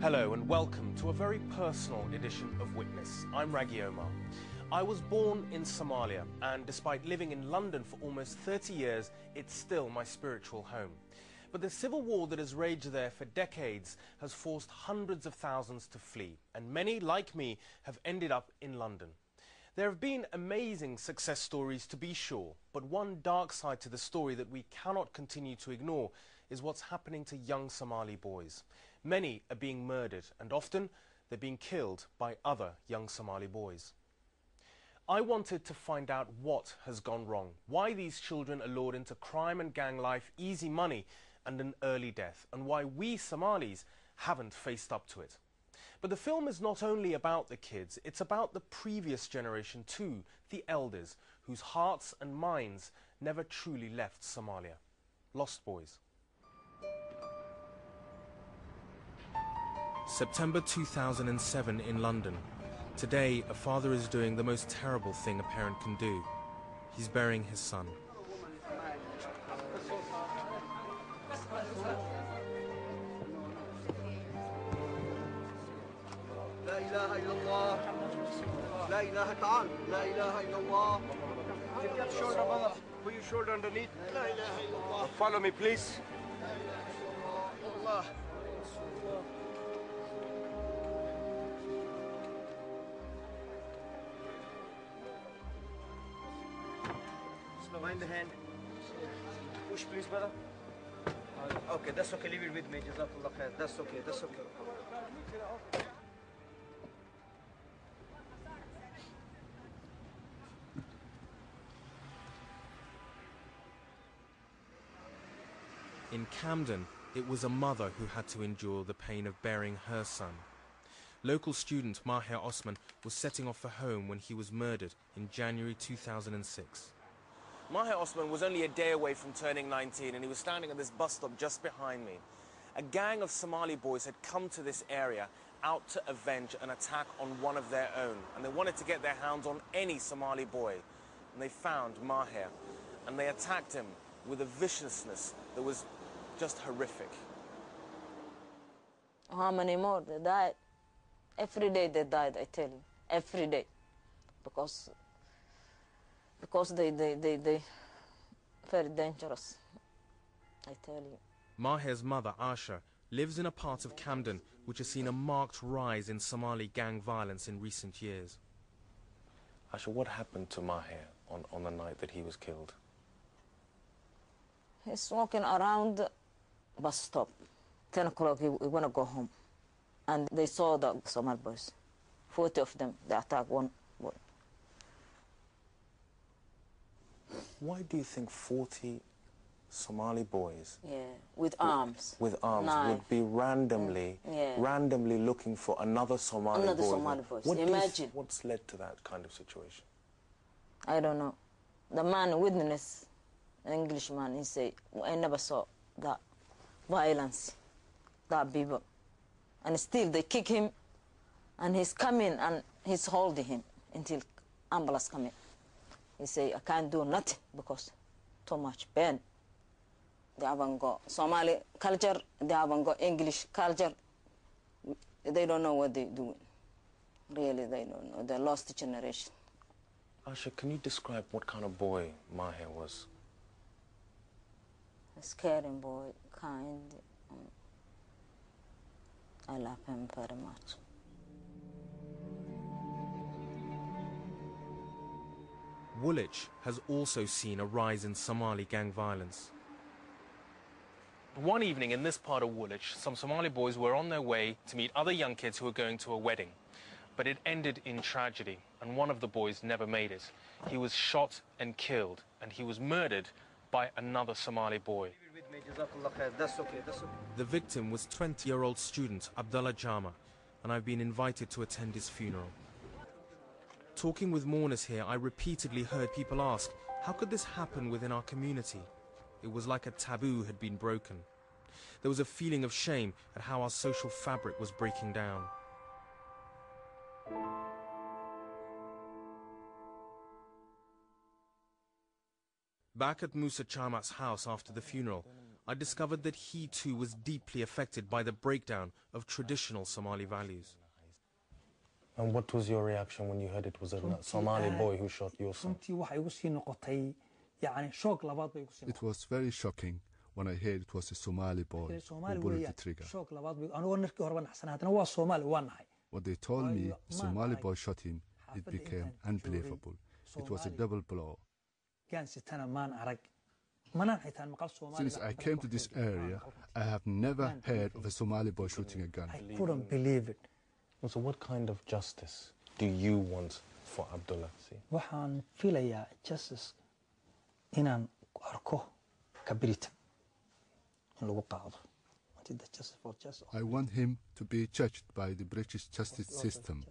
Hello and welcome to a very personal edition of Witness. I'm Raghi Omar. I was born in Somalia, and despite living in London for almost 30 years, it's still my spiritual home. But the civil war that has raged there for decades has forced hundreds of thousands to flee, and many, like me, have ended up in London. There have been amazing success stories to be sure, but one dark side to the story that we cannot continue to ignore is what's happening to young Somali boys. Many are being murdered, and often they're being killed by other young Somali boys. I wanted to find out what has gone wrong, why these children are lured into crime and gang life, easy money and an early death, and why we Somalis haven't faced up to it. But the film is not only about the kids, it's about the previous generation too, the elders, whose hearts and minds never truly left Somalia. Lost Boys. September 2007 in London. Today, a father is doing the most terrible thing a parent can do. He's burying his son. Put your shoulder underneath. Follow me, please. Mind the hand. Push, please, brother. Okay, that's okay. Leave it with me. Jazakallah khair. That's okay. That's okay. In Camden, it was a mother who had to endure the pain of burying her son. Local student Maher Osman was setting off for home when he was murdered in January 2006. Maher Osman was only a day away from turning 19, and he was standing at this bus stop just behind me. A gang of Somali boys had come to this area out to avenge an attack on one of their own, and they wanted to get their hands on any Somali boy. And they found Maher, and they attacked him with a viciousness that was just horrific. How many more? They died. Every day they died, I tell you. Every day. Because they very dangerous, I tell you. Maher's mother, Asha, lives in a part of Camden which has seen a marked rise in Somali gang violence in recent years. Asha, what happened to Maher on the night that he was killed? He's walking around the bus stop. 10 o'clock, he want to go home. And they saw the Somali boys. 40 of them, they attacked one boy. Why do you think 40 Somali boys with arms would be randomly looking for another Somali boy? Somali boys. Imagine. What's led to that kind of situation? I don't know. The man witness, an Englishman, he said, I never saw that violence, that people. And still they kick him, and he's coming and he's holding him until ambulance coming. He say, I can't do nothing because too much pain. They haven't got Somali culture, they haven't got English culture. They don't know what they're doing. Really, they don't know. They're lost generation. Asha, can you describe what kind of boy Maher was? A caring boy, kind. I love him very much. Woolwich has also seen a rise in Somali gang violence. One evening in this part of Woolwich, some Somali boys were on their way to meet other young kids who were going to a wedding. But it ended in tragedy, and one of the boys never made it. He was shot and killed, and he was murdered by another Somali boy. That's okay. That's okay. The victim was 20-year-old student Abdullah Jama, and I've been invited to attend his funeral. Talking with mourners here, I repeatedly heard people ask, how could this happen within our community? It was like a taboo had been broken. There was a feeling of shame at how our social fabric was breaking down. Back at Musa Chamat's house after the funeral, I discovered that he too was deeply affected by the breakdown of traditional Somali values. And what was your reaction when you heard it was a Somali boy who shot your son? It was very shocking when I heard it was a Somali boy who pulled the trigger. What they told me, the Somali boy shot him, it became unbelievable. It was a double blow. Since I came to this area, I have never heard of a Somali boy shooting a gun. I couldn't believe it. So what kind of justice do you want for Abdullah? waxaan filayaa justice inaan arko kabiritan in lagu qaado. I want him to be judged by the British justice system.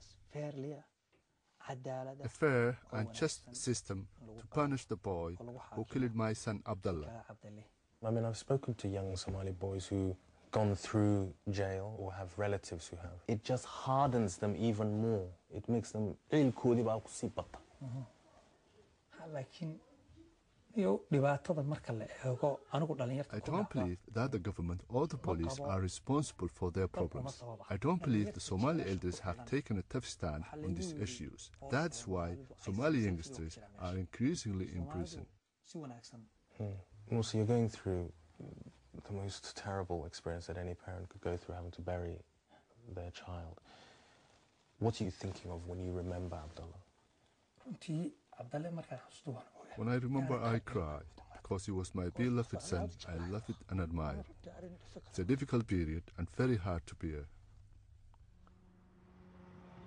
A fair and just system to punish the boy who killed my son Abdullah. I mean, I've spoken to young Somali boys who gone through jail or have relatives who have. It just hardens them even more. It makes them I don't believe that the government or the police are responsible for their problems. I don't believe the Somali elders have taken a tough stand on these issues. That's why Somali youngsters are increasingly in prison. Also, you're going through the most terrible experience that any parent could go through, having to bury their child. What are you thinking of when you remember Abdullah? When I remember, I cry, because he was my beloved son. I love it and admire. It's a difficult period and very hard to bear.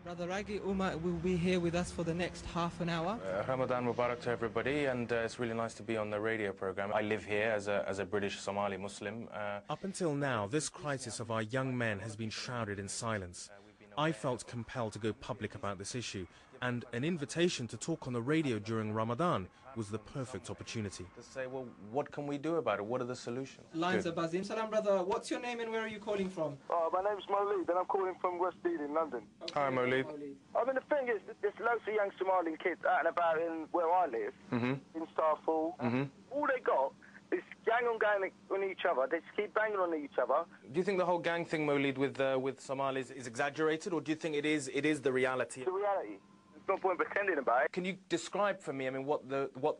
Brother Raghi Umar will be here with us for the next half an hour. Ramadan Mubarak to everybody, and it's really nice to be on the radio program. I live here as a British Somali Muslim. Up until now, this crisis of our young men has been shrouded in silence. I felt compelled to go public about this issue, and an invitation to talk on the radio during Ramadan was the perfect opportunity. To say, well, what can we do about it? What are the solutions? Lines are buzzing. Salam, brother. What's your name and where are you calling from? My name's Moleed and I'm calling from West Dean in London. Okay. Hi, Moleed. I mean, the thing is, there's loads of young Somali kids out and about in where I live, in Starfall. All they got is gang on each other. They just keep banging on each other. Do you think the whole gang thing, Moleed, with Somalis is exaggerated, or do you think it is the reality? It's the reality. There's no point pretending about it. Can you describe for me, I mean, what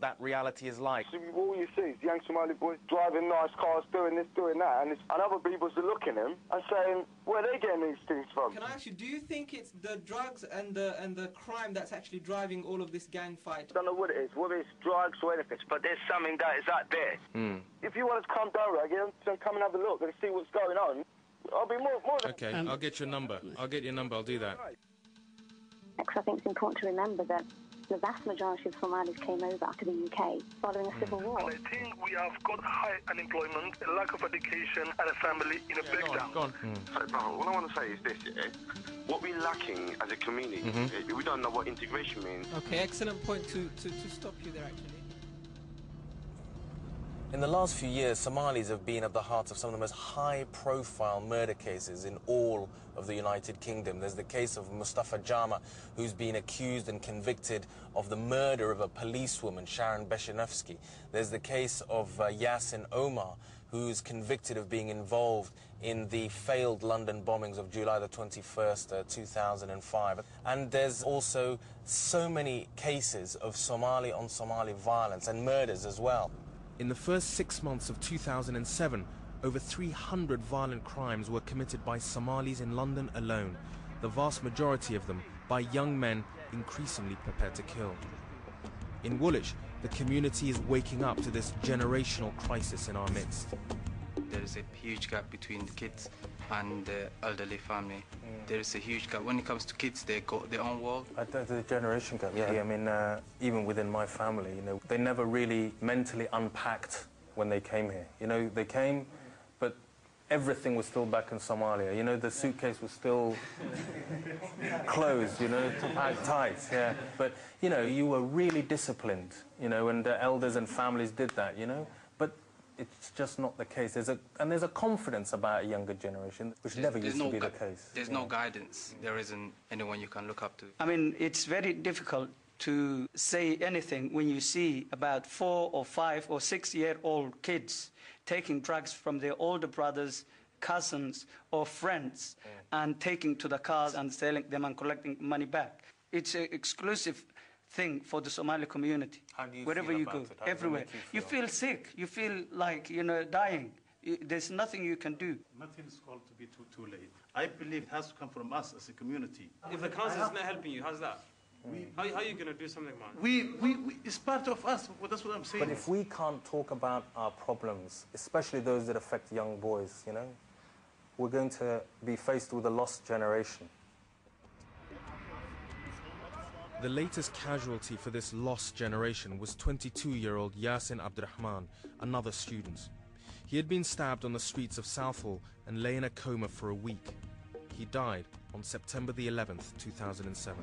that reality is like? So all you see is young Somali boys driving nice cars, doing this, doing that, and other people are looking at them and saying, where are they getting these things from? Can I ask you, do you think it's the drugs and the crime that's actually driving all of this gang fight? I don't know what it is, whether it's drugs or anything, but there's something that is out there. If you want us to come down, Raggy, then come and have a look and see what's going on. I'll be more than... Okay, I'll get your number. I'll do that. Because I think it's important to remember that the vast majority of Somalis came over to the UK following a civil war. And I think we have got high unemployment, a lack of education, and a family in a breakdown. Go on. So, brother, what I want to say is this, yeah? What we're lacking as a community, we don't know what integration means. Okay, excellent point to stop you there, actually. In the last few years, Somalis have been at the heart of some of the most high-profile murder cases in all of the United Kingdom. There's the case of Mustafa Jama, who's been accused and convicted of the murder of a policewoman, Sharon Beshanovsky. There's the case of Yasin Omar, who's convicted of being involved in the failed London bombings of July the 21st, 2005. And there's also so many cases of Somali-on-Somali violence and murders as well. In the first 6 months of 2007, over 300 violent crimes were committed by Somalis in London alone, the vast majority of them by young men increasingly prepared to kill. In Woolwich, the community is waking up to this generational crisis in our midst. There is a huge gap between the kids and the elderly family. There is a huge gap. When it comes to kids, they got their own world. The generation gap, yeah. I mean, even within my family, you know, they never really mentally unpacked when they came here. You know, they came, but everything was still back in Somalia. You know, the suitcase was still closed, you know, packed tight, yeah. But, you know, you were really disciplined, you know, and the elders and families did that, you know. But it's just not the case. There's a confidence about a younger generation, which never used to be the case. There's no guidance. There isn't anyone you can look up to. I mean, it's very difficult to say anything when you see about 4 or 5 or 6 year old kids taking drugs from their older brothers, cousins, or friends, and taking to the cars and selling them and collecting money back. It's an exclusive thing for the Somali community. How do you wherever feel you about go, it? How does it everywhere. make You feel sick. You feel like, dying. There's nothing you can do. Nothing is called to be too late. I believe it has to come from us as a community. If the council is not helping you, how's that? How are you going to do something, man? It's part of us. Well, that's what I'm saying. But if we can't talk about our problems, especially those that affect young boys, we're going to be faced with a lost generation. The latest casualty for this lost generation was 22-year-old Yasin Abdurrahman, another student. He had been stabbed on the streets of Southall and lay in a coma for a week. He died on September the 11th, 2007.